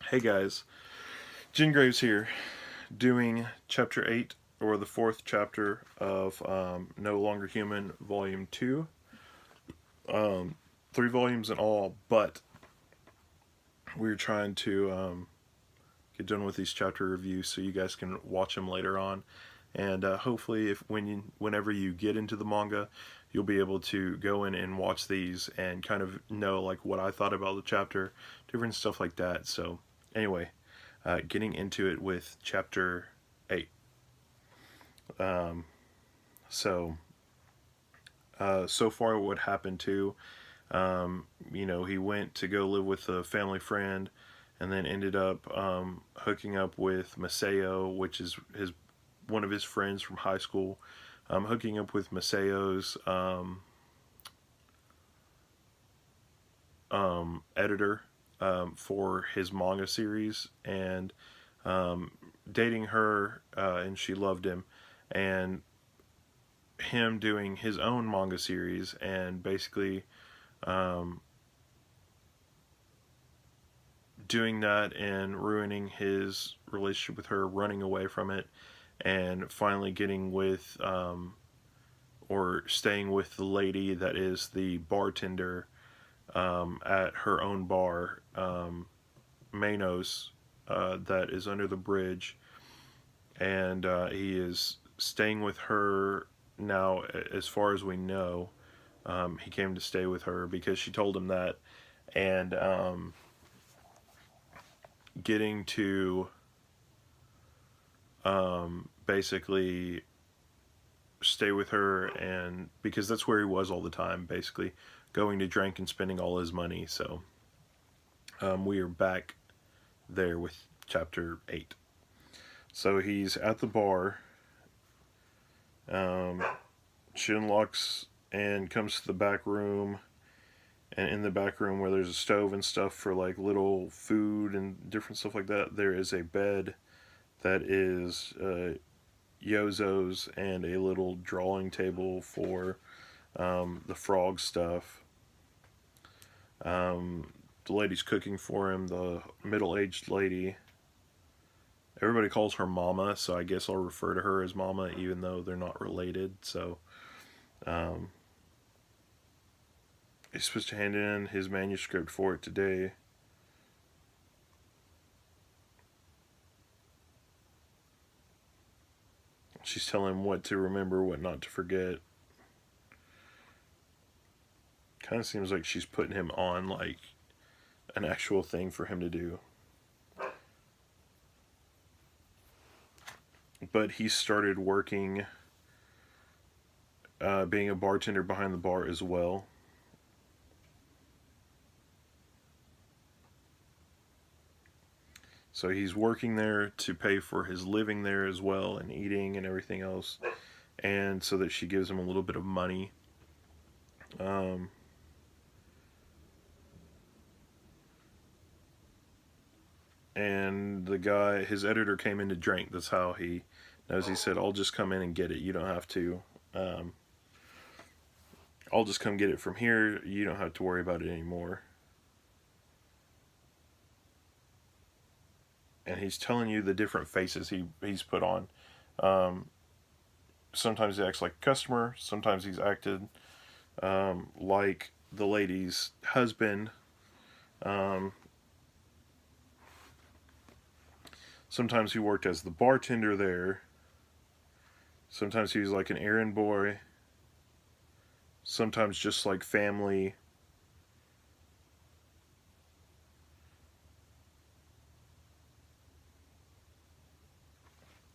Hey guys, Jen Graves here, doing chapter 8, or the fourth chapter of No Longer Human, Volume 2. 3 volumes in all, but we're trying to get done with these chapter reviews so you guys can watch them later on. And hopefully, whenever you get into the manga, you'll be able to go in and watch these and kind of know like what I thought about the chapter, different stuff like that. So, anyway, getting into it with chapter 8. Um, so, so far, what happened to, he went to go live with a family friend and then ended up hooking up with Masayo, which is one of his friends from high school. Hooking up with Masayo's editor for his manga series, and dating her, and she loved him, and him doing his own manga series, and basically um, doing that and ruining his relationship with her, running away from it, and finally getting with or staying with the lady that is the bartender at her own bar, Manos, that is under the bridge, and he is staying with her now. As far as we know, he came to stay with her because she told him that, and getting to basically stay with her, and because that's where he was all the time, basically going to drink and spending all his money. So we are back there with chapter 8. So he's at the bar. Um, she unlocks and comes to the back room, and in the back room where there's a stove and stuff for like little food and different stuff like that, there is a bed that is Yozo's and a little drawing table for the frog stuff. The lady's cooking for him, the middle-aged lady. Everybody calls her Mama, so I guess I'll refer to her as Mama, even though they're not related. So, um, he's supposed to hand in his manuscript for it today. She's telling him what to remember, what not to forget. Kind of seems like she's putting him on like an actual thing for him to do. But he started working, being a bartender behind the bar as well. So he's working there to pay for his living there as well, and eating and everything else, and so that she gives him a little bit of money. Um, and the guy, his editor, came in to drink. That's how he knows. He said, "I'll just come in and get it. You don't have to. I'll just come get it from here. You don't have to worry about it anymore." And he's telling you the different faces he's put on. Um, Sometimes he acts like a customer. Sometimes he's acted like the lady's husband. Um, Sometimes he worked as the bartender there. Sometimes he was like an errand boy. Sometimes just like family.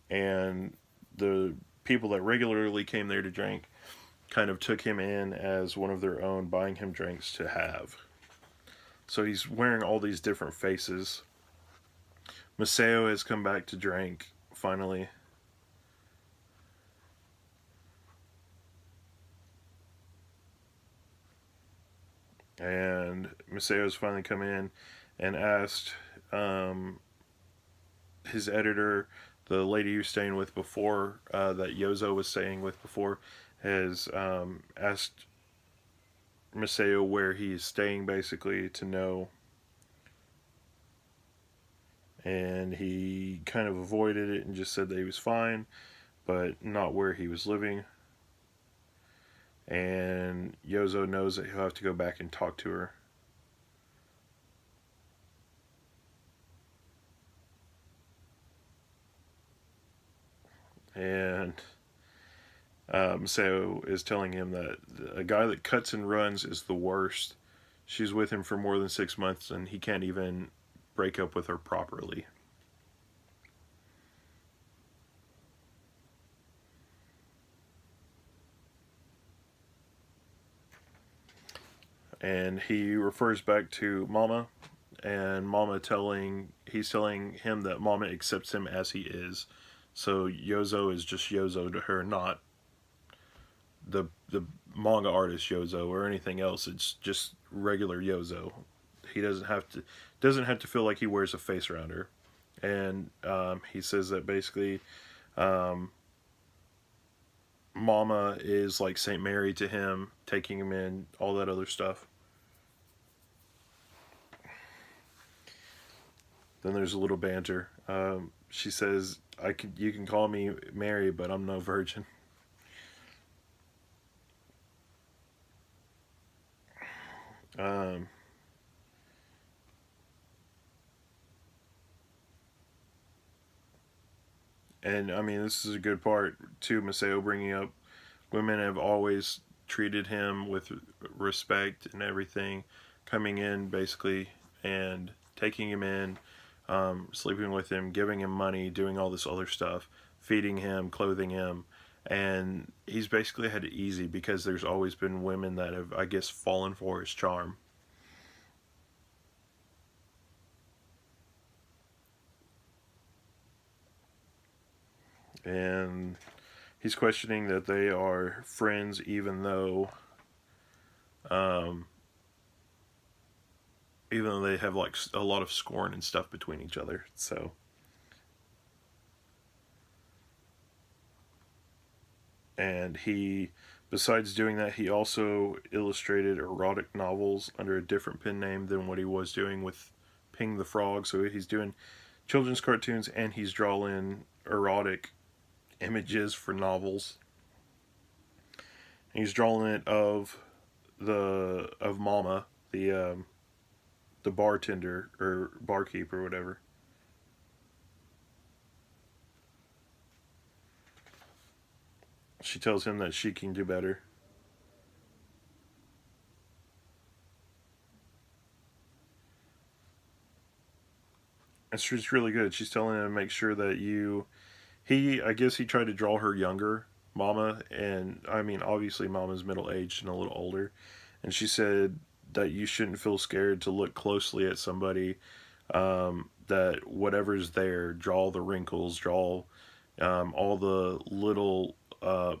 And the people that regularly came there to drink kind of took him in as one of their own, buying him drinks to have. So he's wearing all these different faces. Masayo has come back to drink, finally. And Masayo's finally come in and asked his editor, the lady he was staying with before, that Yozo was staying with before, has asked Masayo where he is staying, basically, to know and he kind of avoided it and just said that he was fine, but not where he was living. And Yozo knows that he'll have to go back and talk to her. And Masayo is telling him that a guy that cuts and runs is the worst. She's with him for more than 6 months and he can't even break up with her properly. And he refers back to Mama, and he's telling him that Mama accepts him as he is. So Yozo is just Yozo to her, not the manga artist Yozo or anything else. It's just regular Yozo. He doesn't have to feel like he wears a face around her. And he says that basically um, Mama is like Saint Mary to him, taking him in, all that other stuff. Then there's a little banter. She says, you can call me Mary, but I'm no virgin." Um, and I mean, this is a good part too. Masayo bringing up women have always treated him with respect and everything, coming in basically and taking him in, sleeping with him, giving him money, doing all this other stuff, feeding him, clothing him. And he's basically had it easy because there's always been women that have, I guess, fallen for his charm. And he's questioning that they are friends, um, even though they have like a lot of scorn and stuff between each other. So, and besides doing that, he also illustrated erotic novels under a different pen name than what he was doing with Ping the Frog. So he's doing children's cartoons and he's drawing erotic images for novels. And he's drawing it of Mama, the bartender or barkeep or whatever. She tells him that she can do better. And she's really good. She's telling him to make sure that I guess he tried to draw her younger, Mama, and I mean, obviously, Mama's middle aged and a little older. And she said that you shouldn't feel scared to look closely at somebody, that whatever's there, draw the wrinkles, draw all the little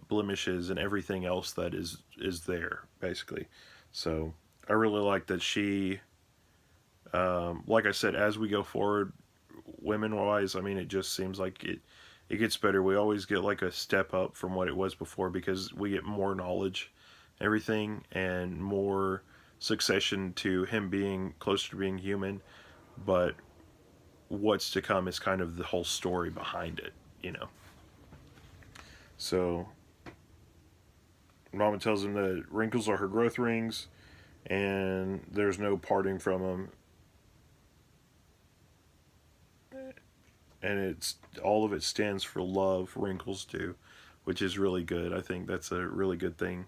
blemishes and everything else that is there, basically. So I really like that like I said, as we go forward, women wise, I mean, it just seems like it gets better. We always get like a step up from what it was before because we get more knowledge, everything, and more succession to him being closer to being human. But what's to come is kind of the whole story behind it, you know. So Mama tells him that wrinkles are her growth rings, and there's no parting from them. And it's all of it stands for love. Wrinkles do, which is really good. I think that's a really good thing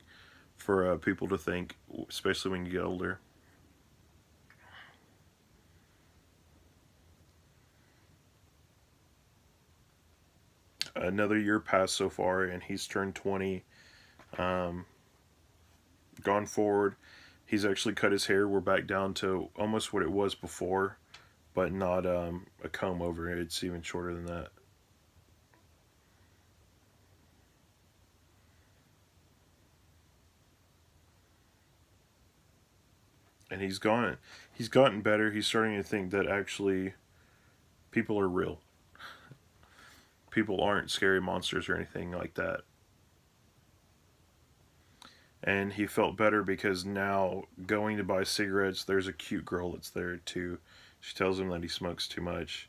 for people to think, especially when you get older. Another year passed so far, and he's turned 20. Um, Gone forward, he's actually cut his hair. We're back down to almost what it was before, but not a comb over it. It's even shorter than that. And he's gotten better. He's starting to think that actually people are real. People aren't scary monsters or anything like that. And he felt better because now going to buy cigarettes, there's a cute girl that's there too. She tells him that he smokes too much,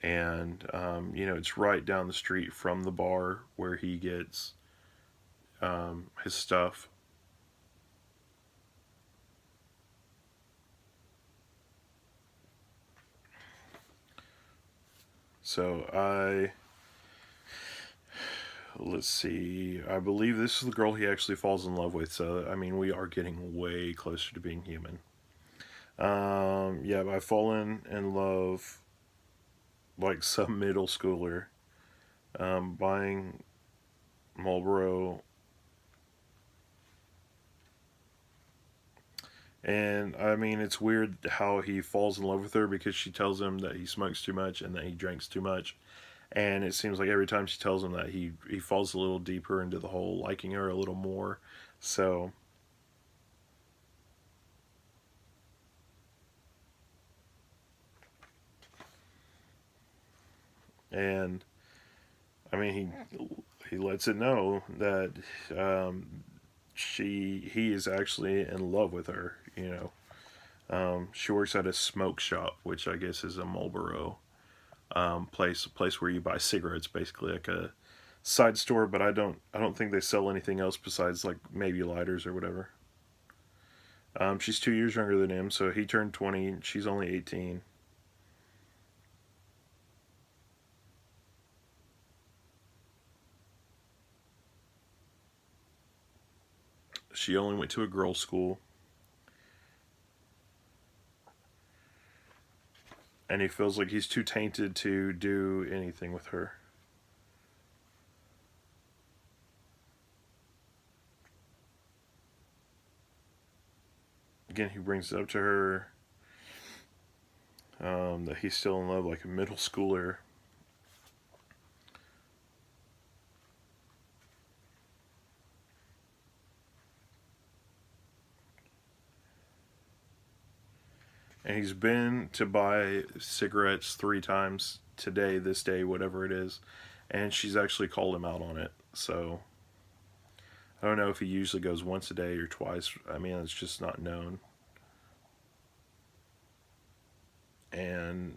And it's right down the street from the bar where he gets his stuff. So let's see, I believe this is the girl he actually falls in love with. So I mean, we are getting way closer to being human. Yeah, I've fallen in love like some middle schooler, buying Marlboro. And I mean, it's weird how he falls in love with her because she tells him that he smokes too much and that he drinks too much. And it seems like every time she tells him that, he falls a little deeper into the whole liking her a little more. So, and I mean, he lets it know that he is actually in love with her. She works at a smoke shop, which I guess is a Marlboro place where you buy cigarettes, basically like a side store. But I don't think they sell anything else besides like maybe lighters or whatever. She's 2 years younger than him, so he turned 20. She's only 18. She only went to a girls' school, and he feels like he's too tainted to do anything with her. Again, he brings it up to her that he's still in love like a middle schooler. And he's been to buy cigarettes 3 times today, this day, whatever it is. And she's actually called him out on it. So I don't know if he usually goes once a day or twice. I mean, it's just not known. And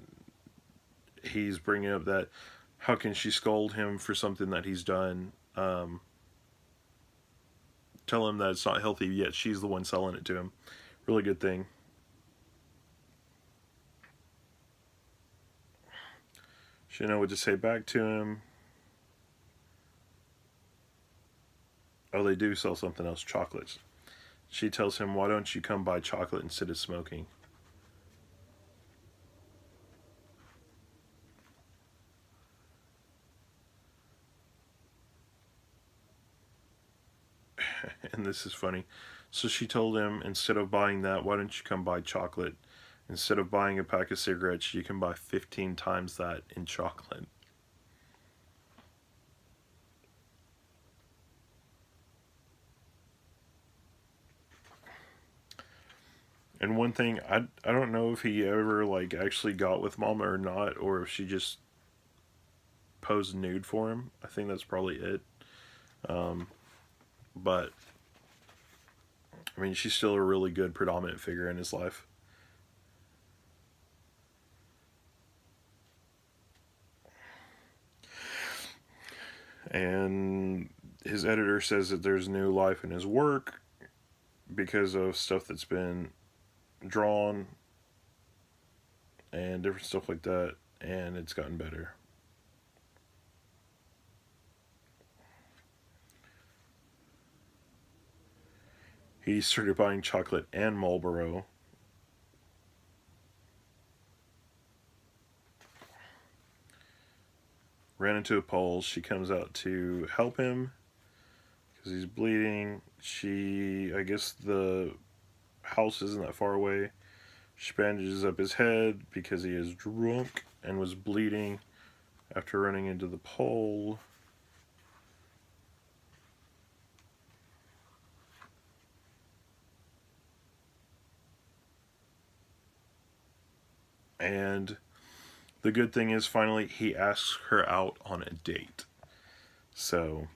he's bringing up that how can she scold him for something that he's done? Tell him that it's not healthy, yet she's the one selling it to him. Really good thing. She didn't know what to say back to him. Oh, they do sell something else, chocolates. She tells him, why don't you come buy chocolate instead of smoking? And this is funny. So she told him, instead of buying that, why don't you come buy chocolate? Instead of buying a pack of cigarettes, you can buy 15 times that in chocolate. And one thing, I don't know if he ever like actually got with Mama or not, or if she just posed nude for him. I think that's probably it. Um, but I mean, she's still a really good predominant figure in his life. And his editor says that there's new life in his work because of stuff that's been drawn and different stuff like that, and it's gotten better. He started buying chocolate and Marlboro. Ran into a pole. She comes out to help him because he's bleeding. I guess the house isn't that far away. She bandages up his head because he is drunk and was bleeding after running into the pole. And the good thing is, finally, he asks her out on a date. So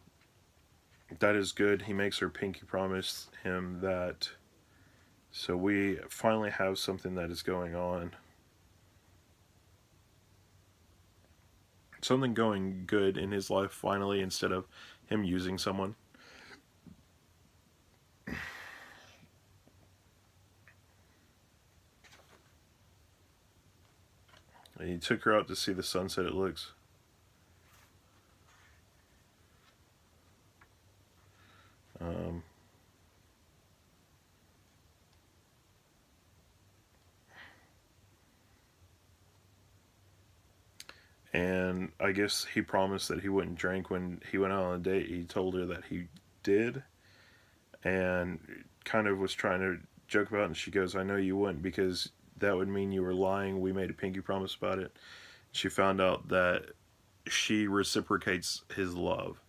that is good. He makes her pinky promise him that. So we finally have something that is going on. something going good in his life finally, instead of him using someone. And he took her out to see the sunset, it looks. And I guess he promised that he wouldn't drink when he went out on a date. He told her that he did, and kind of was trying to joke about it. And she goes, "I know you wouldn't, because that would mean you were lying. We made a pinky promise about it." She found out that she reciprocates his love.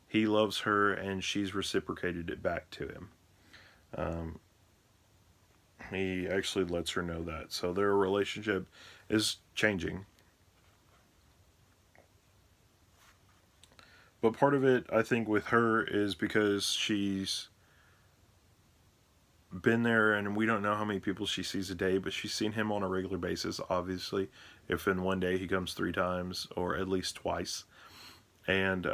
He loves her, and she's reciprocated it back to him. Um, he actually lets her know that. So their relationship is changing. But part of it, I think, with her is because she's been there, and we don't know how many people she sees a day, but she's seen him on a regular basis, obviously. If in one day he comes 3 times, or at least twice. And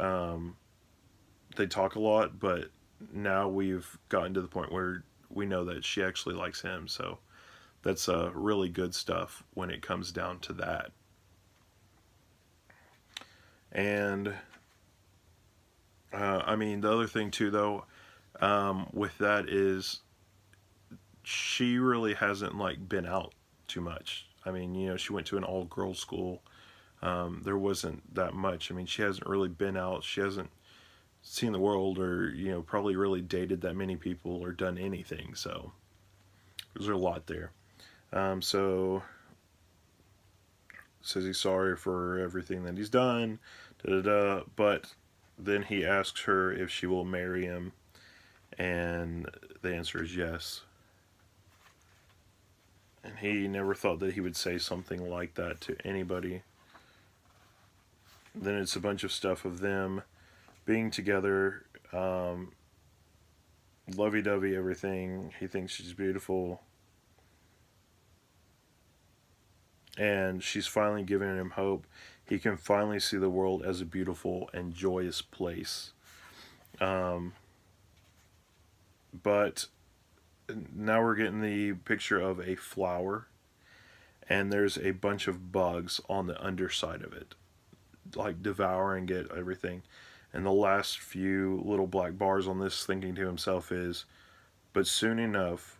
they talk a lot, but now we've gotten to the point where we know that she actually likes him. So that's really good stuff when it comes down to that. And I mean, the other thing too, though, with that is she really hasn't like been out too much. I mean, you know, she went to an all-girls school. There wasn't that much. I mean, she hasn't really been out. She hasn't seen the world, or, you know, probably really dated that many people or done anything. So there's a lot there. So says he's sorry for everything that he's done, da da da. But then he asks her if she will marry him, and the answer is yes. And he never thought that he would say something like that to anybody. Then it's a bunch of stuff of them being together, lovey-dovey, everything. He thinks she's beautiful. And she's finally giving him hope. He can finally see the world as a beautiful and joyous place. But now we're getting the picture of a flower, and there's a bunch of bugs on the underside of it, like devouring it, everything. And the last few little black bars on this, thinking to himself, is, "But soon enough,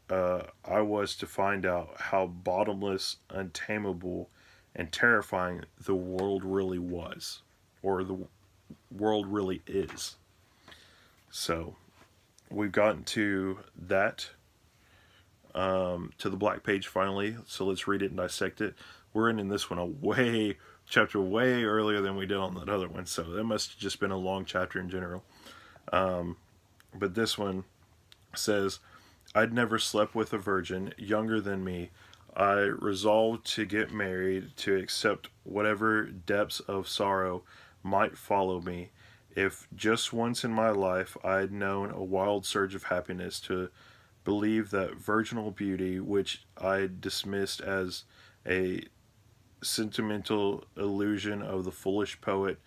I was to find out how bottomless, untamable, and terrifying the world really was, or the world really is." So we've gotten to that, to the black page finally. So let's read it and dissect it. We're in this one chapter way earlier than we did on that other one, so that must have just been a long chapter in general. But this one says, "I'd never slept with a virgin younger than me. I resolved to get married, to accept whatever depths of sorrow might follow me. If just once in my life I'd known a wild surge of happiness, to believe that virginal beauty, which I dismissed as a sentimental illusion of the foolish poet,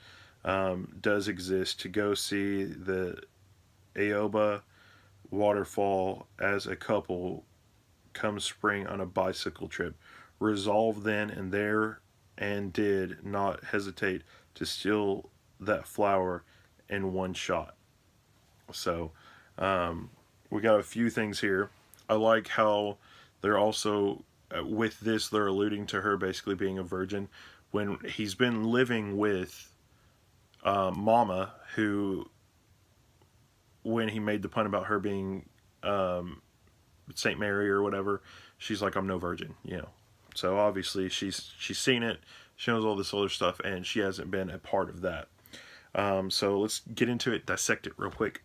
does exist, to go see the Aoba waterfall as a couple come spring on a bicycle trip. Resolve then and there, and did not hesitate to steal that flower in one shot." So we got a few things here. I like how they're also, with this, they're alluding to her basically being a virgin when he's been living with Mama, who, when he made the pun about her being Saint Mary or whatever, she's like, "I'm no virgin," you know. So obviously she's seen it, she knows all this other stuff, and she hasn't been a part of that. So let's get into it, dissect it real quick.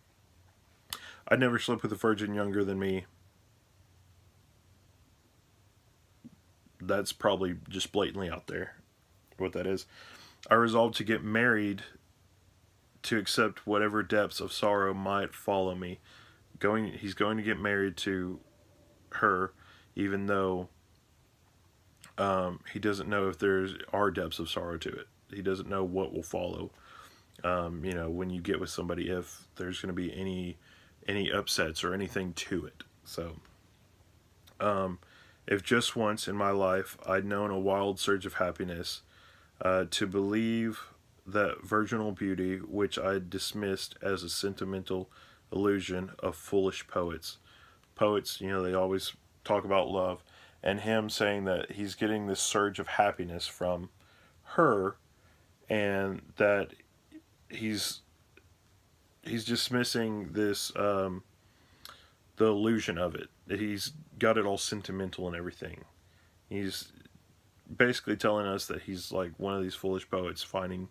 "I'd never slept with a virgin younger than me." That's probably just blatantly out there what that is. "I resolved to get married, to accept whatever depths of sorrow might follow me." He's going to get married to her, even though he doesn't know if there are depths of sorrow to it. He doesn't know what will follow. You know, when you get with somebody, if there's going to be any upsets or anything to it. So, if just once in my life I'd known a wild surge of happiness, to believe that virginal beauty, which I dismissed as a sentimental illusion of foolish poets. Poets, you know, they always talk about love, and him saying that he's getting this surge of happiness from her, and that he's dismissing this the illusion of it. That he's got it all sentimental and everything. He's basically telling us that he's like one of these foolish poets finding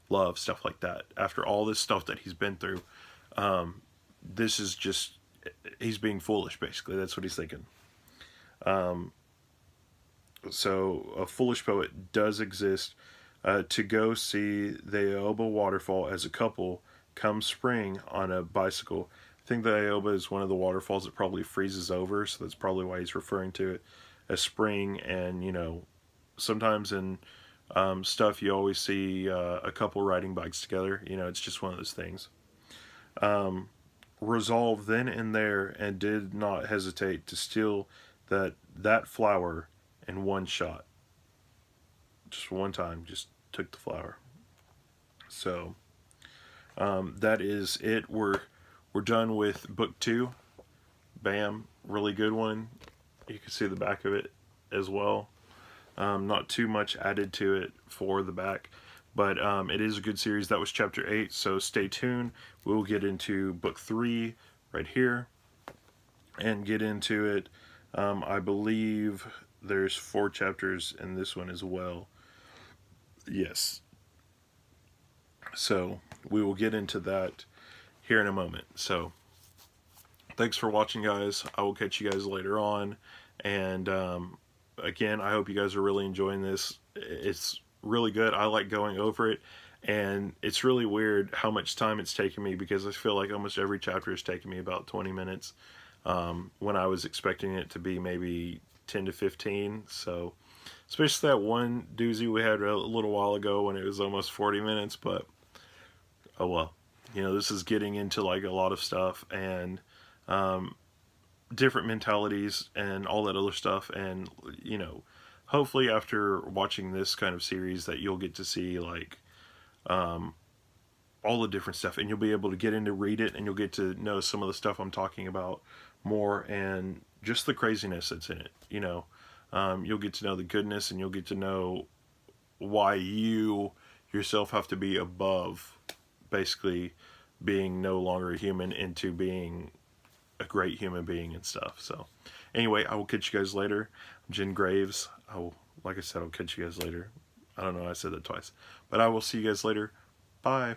love, stuff like that. After all this stuff that he's been through, this is just, he's being foolish, basically. That's what he's thinking. So a foolish poet does exist. To go see the Aoba waterfall as a couple come spring on a bicycle. I think the Aoba is one of the waterfalls that probably freezes over, so that's probably why he's referring to it as spring. And, you know, sometimes in stuff you always see a couple riding bikes together. You know, it's just one of those things. Resolved then and there, and did not hesitate to steal that flower in one shot. Just one time, just took the flower. So that is it. We're done with book 2. Bam, really good one. You can see the back of it as well. Not too much added to it for the back, but it is a good series. That was chapter 8, so stay tuned. We'll get into book 3 right here and get into it. I believe there's 4 chapters in this one as well. Yes. So we will get into that here in a moment. So thanks for watching, guys. I will catch you guys later on. And again, I hope you guys are really enjoying this. It's really good. I like going over it. And it's really weird how much time it's taken me, because I feel like almost every chapter has taken me about 20 minutes. When I was expecting it to be maybe 10 to 15. So especially that one doozy we had a little while ago when it was almost 40 minutes, but oh well. You know, this is getting into like a lot of stuff, and different mentalities and all that other stuff. And, you know, hopefully after watching this kind of series that you'll get to see like all the different stuff, and you'll be able to get in to read it, and you'll get to know some of the stuff I'm talking about more, and just the craziness that's in it. You know, you'll get to know the goodness, and you'll get to know why you yourself have to be above basically being no longer a human into being a great human being and stuff. So anyway, I will catch you guys later. I'm Jen Graves. Like I said, I'll catch you guys later. I don't know, I said that twice, but I will see you guys later. Bye.